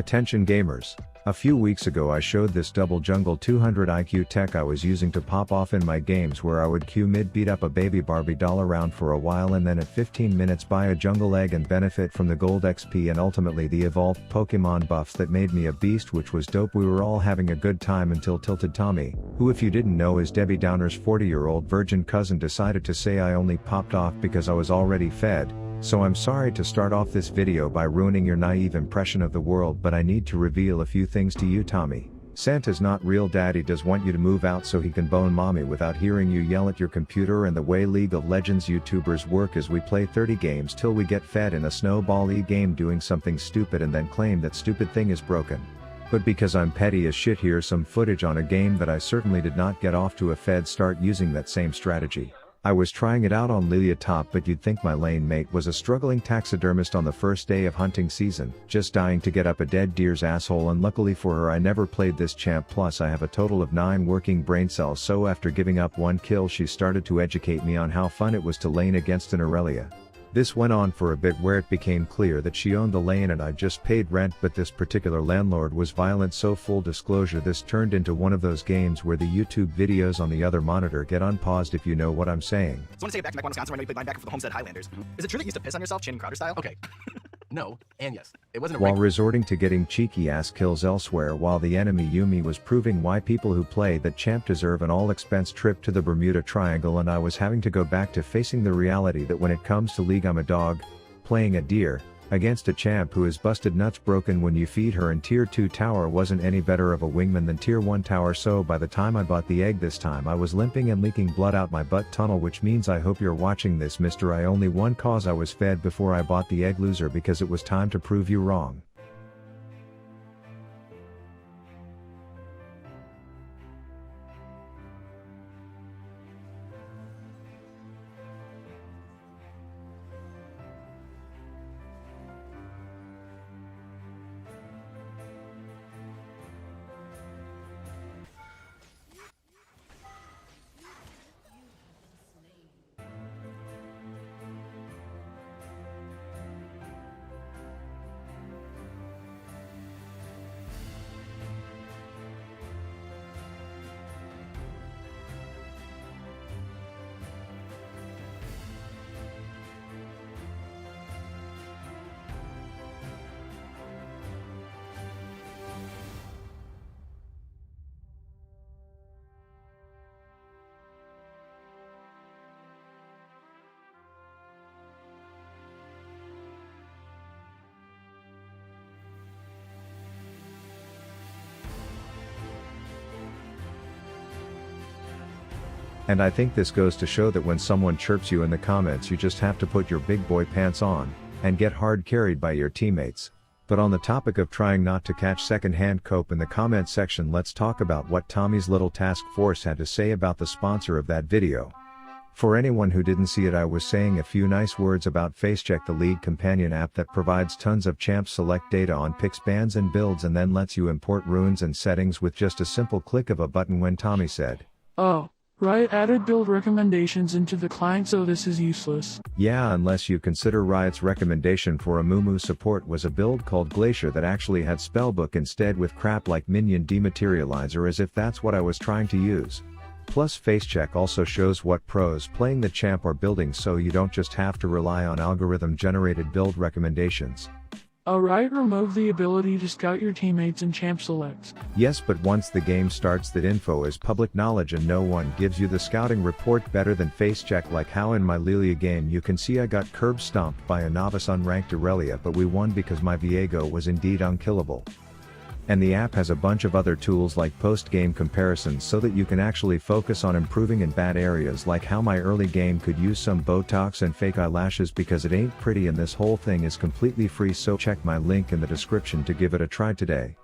Attention gamers. A few weeks ago I showed this double jungle 200 IQ tech I was using to pop off in my games where I would Q mid beat up a baby Barbie doll around for a while and then at 15 minutes buy a jungle egg and benefit from the gold XP and ultimately the evolved Pokemon buffs that made me a beast, which was dope. We were all having a good time until Tilted Tommy, who if you didn't know is Debbie Downer's 40-year-old virgin cousin, decided to say I only popped off because I was already fed. So I'm sorry to start off this video by ruining your naive impression of the world, but I need to reveal a few things to you. Tommy, Santa's not real. Daddy does want you to move out so he can bone mommy without hearing you yell at your computer, and the way League of Legends YouTubers work is we play 30 games till we get fed in a snowball-y game doing something stupid and then claim that stupid thing is broken. But because I'm petty as shit, here's some footage on a game that I certainly did not get off to a fed start using that same strategy. I was trying it out on Lilia Top, but you'd think my lane mate was a struggling taxidermist on the first day of hunting season, just dying to get up a dead deer's asshole, and luckily for her I never played this champ, plus I have a total of 9 working brain cells, so after giving up 1 kill she started to educate me on how fun it was to lane against an Aurelia. This went on for a bit where it became clear that she owned the lane and I just paid rent, but this particular landlord was violent, so full disclosure, this turned into one of those games where the YouTube videos on the other monitor get unpaused, if you know what I'm saying. So I want to take it back to back Wisconsin, where I know you played linebacker for the Homestead Highlanders. Is it true that you used to piss on yourself, Channing Crowder style? Okay. No, and yes. It wasn't a while resorting to getting cheeky ass kills elsewhere, while the enemy Yumi was proving why people who play that champ deserve an all-expense trip to the Bermuda Triangle, and I was having to go back to facing the reality that when it comes to League I'm a dog, playing a deer, against a champ who is busted nuts broken when you feed her, and tier 2 tower wasn't any better of a wingman than tier 1 tower, so by the time I bought the egg this time I was limping and leaking blood out my butt tunnel, which means I hope you're watching this, mister. I only won cause I was fed before I bought the egg, loser, because it was time to prove you wrong. And I think this goes to show that when someone chirps you in the comments, you just have to put your big boy pants on, and get hard carried by your teammates. But on the topic of trying not to catch secondhand cope in the comment section, let's talk about what Tommy's little task force had to say about the sponsor of that video. For anyone who didn't see it, I was saying a few nice words about FaceCheck, the League companion app that provides tons of champ select data on picks, bans and builds, and then lets you import runes and settings with just a simple click of a button. When Tommy said, "Oh, Riot added build recommendations into the client, so this is useless." Yeah, unless you consider Riot's recommendation for a Moo support was a build called Glacier that actually had spellbook instead with crap like Minion Dematerializer, as if that's what I was trying to use. Plus FaceCheck also shows what pros playing the champ are building, so you don't just have to rely on algorithm generated build recommendations. Riot removed the ability to scout your teammates in champ selects. Yes, but once the game starts, that info is public knowledge and no one gives you the scouting report better than FaceCheck, like how in my Lilia game you can see I got curb stomped by a novice unranked Aurelia, but we won because my Viego was indeed unkillable. And the app has a bunch of other tools like post-game comparisons so that you can actually focus on improving in bad areas, like how my early game could use some Botox and fake eyelashes because it ain't pretty, and this whole thing is completely free, so check my link in the description to give it a try today.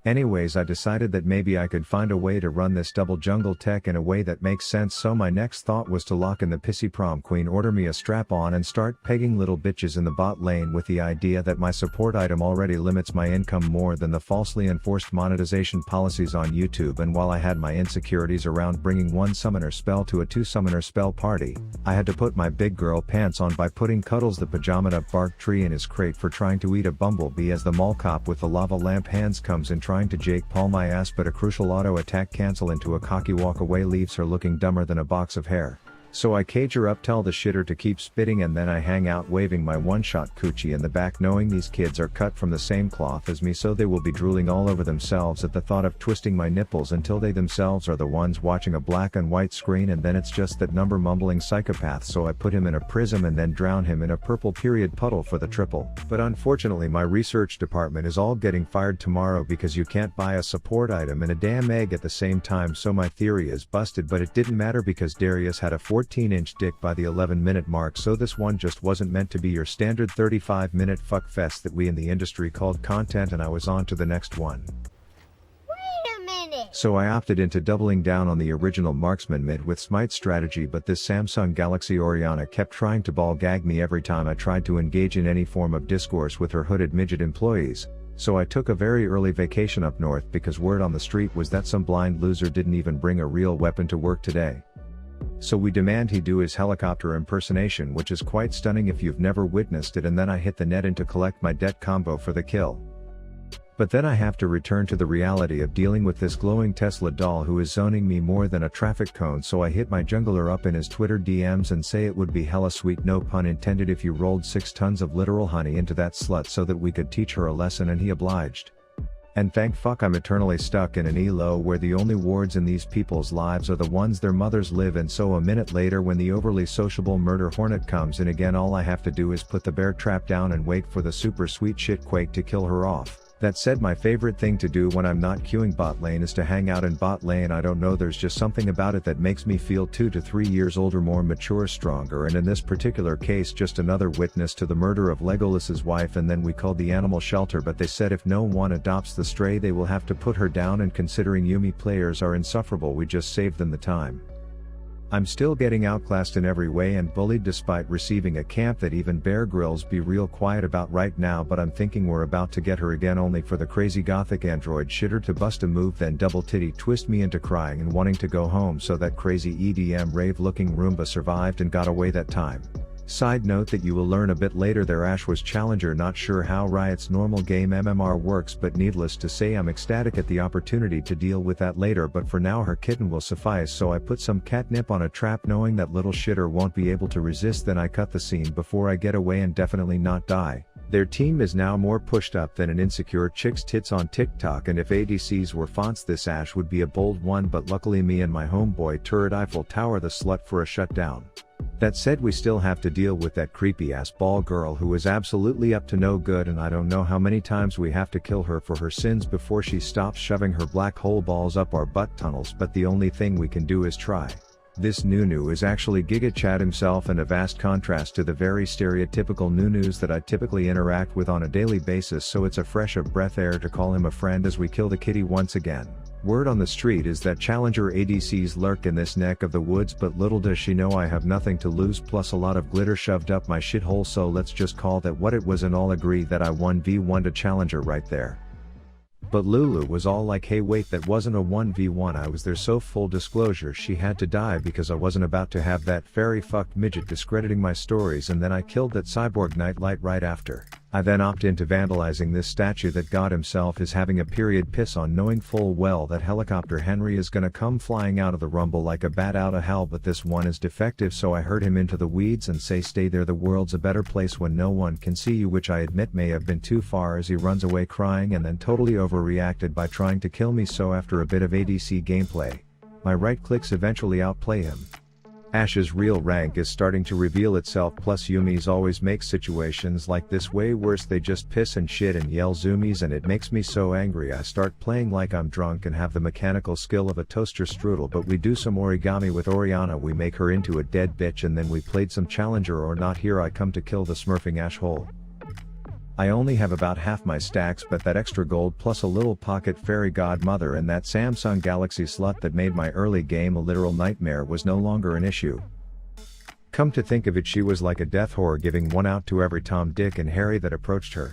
Anyways, I decided that maybe I could find a way to run this double jungle tech in a way that makes sense, so my next thought was to lock in the pissy prom queen, order me a strap on and start pegging little bitches in the bot lane, with the idea that my support item already limits my income more than the falsely enforced monetization policies on YouTube. And while I had my insecurities around bringing one summoner spell to a 2 summoner spell party, I had to put my big girl pants on by putting Cuddles the pajama nut bark tree in his crate for trying to eat a bumblebee as the mall cop with the lava lamp hands comes in trying to Jake Paul my ass, but a crucial auto attack cancel into a cocky walk away leaves her looking dumber than a box of hair. So I cage her up, tell the shitter to keep spitting, and then I hang out waving my one-shot coochie in the back, knowing these kids are cut from the same cloth as me, so they will be drooling all over themselves at the thought of twisting my nipples until they themselves are the ones watching a black and white screen. And then it's just that number mumbling psychopath, so I put him in a prism and then drown him in a purple period puddle for the triple. But unfortunately my research department is all getting fired tomorrow because you can't buy a support item and a damn egg at the same time, so my theory is busted. But it didn't matter because Darius had a 14-inch dick by the 11-minute mark, so this one just wasn't meant to be your standard 35-minute fuckfest that we in the industry called content, and I was on to the next one. Wait a minute! So I opted into doubling down on the original Marksman mid with Smite strategy, but this Samsung Galaxy Oriana kept trying to ball gag me every time I tried to engage in any form of discourse with her hooded midget employees. So I took a very early vacation up north because word on the street was that some blind loser didn't even bring a real weapon to work today. So we demand he do his helicopter impersonation, which is quite stunning if you've never witnessed it, and then I hit the net in to collect my debt combo for the kill. But then I have to return to the reality of dealing with this glowing Tesla doll who is zoning me more than a traffic cone, so I hit my jungler up in his Twitter DMs and say it would be hella sweet, no pun intended, if you rolled 6 tons of literal honey into that slut so that we could teach her a lesson, and he obliged. And thank fuck I'm eternally stuck in an ELO where the only wards in these people's lives are the ones their mothers live in, so a minute later when the overly sociable murder hornet comes in again, all I have to do is put the bear trap down and wait for the super sweet shit quake to kill her off. That said, my favorite thing to do when I'm not queuing bot lane is to hang out in bot lane. I don't know, there's just something about it that makes me feel 2 to 3 years older, more mature, stronger, and in this particular case just another witness to the murder of Legolas's wife. And then we called the animal shelter, but they said if no one adopts the stray they will have to put her down, and considering Yumi players are insufferable we just saved them the time. I'm still getting outclassed in every way and bullied despite receiving a camp that even Bear Grylls be real quiet about right now, but I'm thinking we're about to get her again, only for the crazy gothic android shitter to bust a move then double titty twist me into crying and wanting to go home, so that crazy EDM rave looking Roomba survived and got away that time. Side note that you will learn a bit later their Ash was Challenger, not sure how Riot's normal game MMR works, but needless to say I'm ecstatic at the opportunity to deal with that later, but for now her kitten will suffice, so I put some catnip on a trap knowing that little shitter won't be able to resist, then I cut the scene before I get away and definitely not die. Their team is now more pushed up than an insecure chick's tits on TikTok, and if ADCs were fonts this Ash would be a bold one, but luckily me and my homeboy turret Eiffel Tower the slut for a shutdown. That said, we still have to deal with that creepy ass ball girl who is absolutely up to no good, and I don't know how many times we have to kill her for her sins before she stops shoving her black hole balls up our butt tunnels, but the only thing we can do is try. This Nunu is actually Giga Chad himself, and a vast contrast to the very stereotypical Nunus that I typically interact with on a daily basis, so it's a fresh of breath air to call him a friend as we kill the kitty once again. Word on the street is that Challenger ADCs lurk in this neck of the woods, but little does she know I have nothing to lose, plus a lot of glitter shoved up my shithole, so let's just call that what it was and all agree that I 1v1 to Challenger right there. But Lulu was all like, hey wait, that wasn't a 1v1, I was there, so full disclosure she had to die because I wasn't about to have that fairy fucked midget discrediting my stories, and then I killed that cyborg nightlight right after. I then opt into vandalizing this statue that God himself is having a period piss on, knowing full well that Helicopter Henry is gonna come flying out of the rumble like a bat out of hell, but this one is defective, so I herd him into the weeds and say stay there, the world's a better place when no one can see you, which I admit may have been too far, as he runs away crying and then totally overreacted by trying to kill me, so after a bit of ADC gameplay, my right clicks eventually outplay him. Ash's real rank is starting to reveal itself, plus Yumi's always make situations like this way worse, they just piss and shit and yell zoomies, and it makes me so angry I start playing like I'm drunk and have the mechanical skill of a toaster strudel, but we do some origami with Oriana, we make her into a dead bitch, and then we played some Challenger or not, here I come to kill the smurfing Ash hole. I only have about half my stacks, but that extra gold plus a little pocket fairy godmother and that Samsung Galaxy slut that made my early game a literal nightmare was no longer an issue. Come to think of it, she was like a death whore, giving one out to every Tom, Dick and Harry that approached her.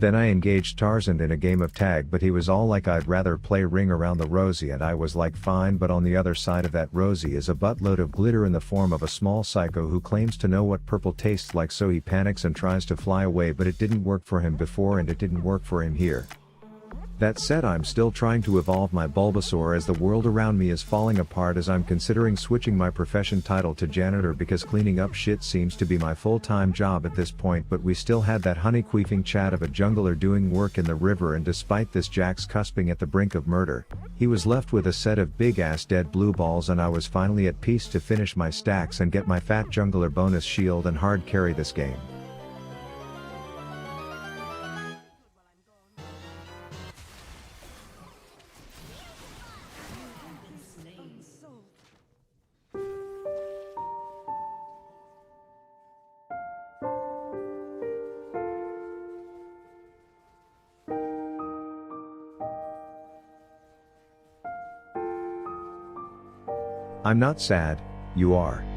Then I engaged Tarzan in a game of tag, but he was all like, I'd rather play Ring Around the Rosie, and I was like, fine, but on the other side of that Rosie is a buttload of glitter in the form of a small psycho who claims to know what purple tastes like, so he panics and tries to fly away, but it didn't work for him before and it didn't work for him here. That said, I'm still trying to evolve my Bulbasaur as the world around me is falling apart, as I'm considering switching my profession title to janitor because cleaning up shit seems to be my full-time job at this point. But we still had that honey-queefing chat of a jungler doing work in the river, and despite this Jack's cusping at the brink of murder, he was left with a set of big-ass dead blue balls, and I was finally at peace to finish my stacks and get my fat jungler bonus shield and hard carry this game. I'm not sad, you are.